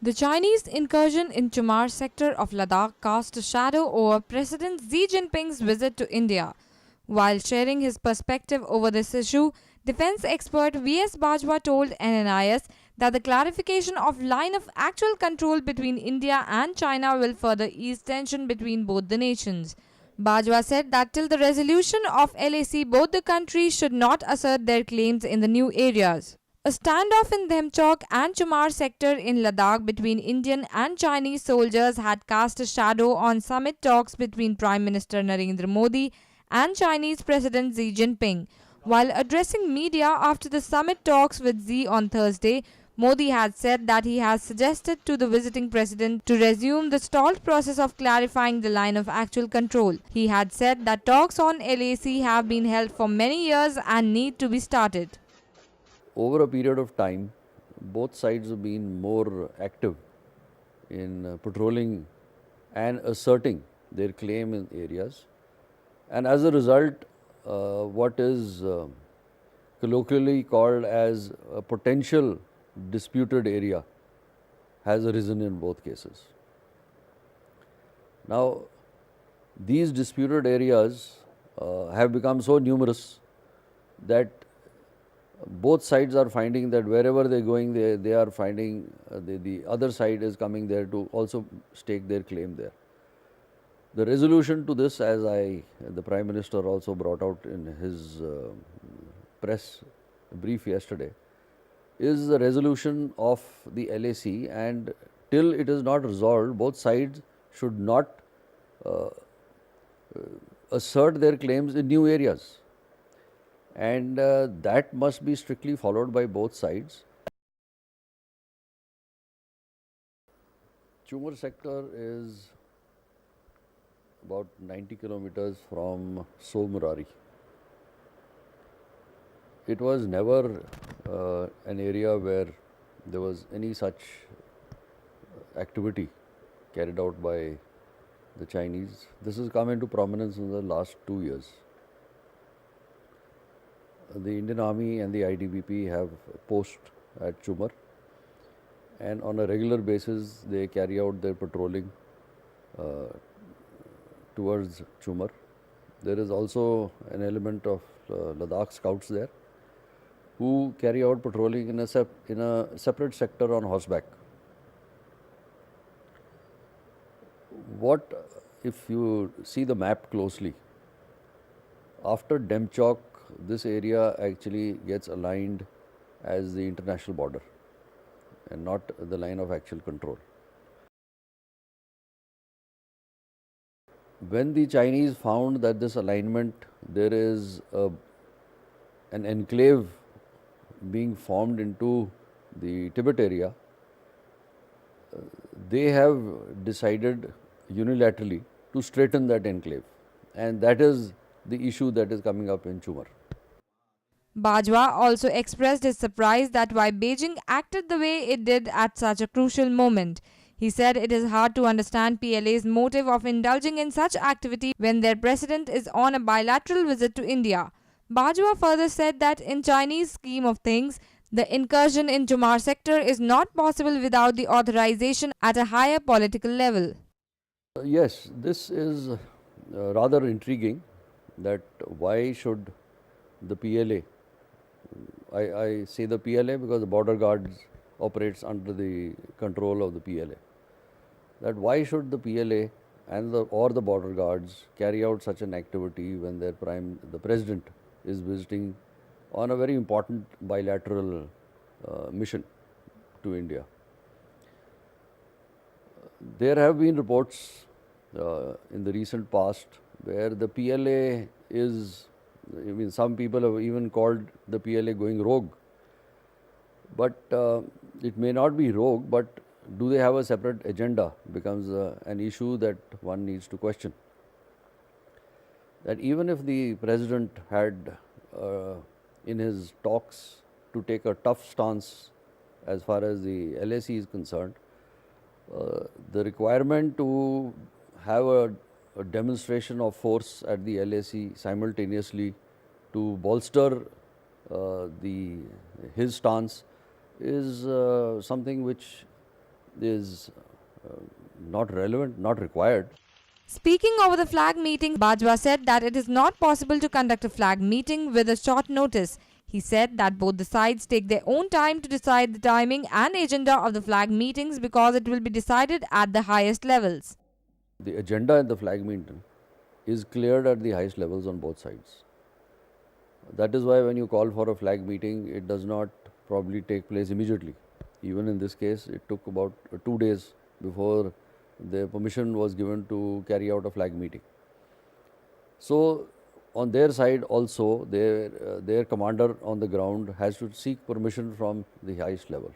The Chinese incursion in Chumar sector of Ladakh cast a shadow over President Xi Jinping's visit to India. While sharing his perspective over this issue, defense expert V.S. Bajwa told NNIS that the clarification of line of actual control between India and China will further ease tension between both the nations. Bajwa said that till the resolution of LAC, both the countries should not assert their claims in the new areas. A standoff in Dhemchok and Chumar sector in Ladakh between Indian and Chinese soldiers had cast a shadow on summit talks between Prime Minister Narendra Modi and Chinese President Xi Jinping. While addressing media after the summit talks with Xi on Thursday, Modi had said that he has suggested to the visiting president to resume the stalled process of clarifying the line of actual control. He had said that talks on LAC have been held for many years and need to be started. Over a period of time, both sides have been more active in patrolling and asserting their claim in areas. And as a result, what is colloquially called as a potential disputed area has arisen in both cases. Now, these disputed areas have become so numerous that both sides are finding that wherever they're going, they are finding the other side is coming there to also stake their claim there. The resolution to this, as the Prime Minister also brought out in his press brief yesterday, is the resolution of the LAC, and till it is not resolved, both sides should not uh, assert their claims in new areas. And that must be strictly followed by both sides. Chumar sector is about 90 kilometers from Somurari. It was never an area where there was any such activity carried out by the Chinese. This has come into prominence in the last 2 years. The Indian Army and the ITBP have posts at Chumar, and on a regular basis they carry out their patrolling towards Chumar. There is also an element of Ladakh scouts there who carry out patrolling in a separate sector on horseback. What if you see the map closely, after Demchok, this area actually gets aligned as the international border and not the line of actual control. When the Chinese found that this alignment, there is an enclave being formed into the Tibet area, they have decided unilaterally to straighten that enclave, and that is the issue that is coming up in Chumar. Bajwa also expressed his surprise that why Beijing acted the way it did at such a crucial moment. He said it is hard to understand PLA's motive of indulging in such activity when their president is on a bilateral visit to India. Bajwa further said that in Chinese scheme of things, the incursion in Chumar sector is not possible without the authorization at a higher political level. Yes, this is rather intriguing, that why should the PLA, I say the PLA because the border guards operates under the control of the PLA, that why should the PLA and or the border guards carry out such an activity when the president is visiting on a very important bilateral mission to India. There have been reports in the recent past where the PLA is, I mean, some people have even called the PLA going rogue. But it may not be rogue, but do they have a separate agenda becomes an issue that one needs to question. That even if the president had in his talks to take a tough stance as far as the LAC is concerned, the requirement to have a demonstration of force at the LAC simultaneously to bolster his stance is something which is not relevant, not required. Speaking over the flag meeting, Bajwa said that it is not possible to conduct a flag meeting with a short notice. He said that both the sides take their own time to decide the timing and agenda of the flag meetings because it will be decided at the highest levels. The agenda in the flag meeting is cleared at the highest levels on both sides. That is why when you call for a flag meeting, it does not probably take place immediately. Even in this case, it took about 2 days before the permission was given to carry out a flag meeting. So, on their side also, their commander on the ground has to seek permission from the highest level.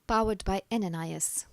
Powered by NNIS.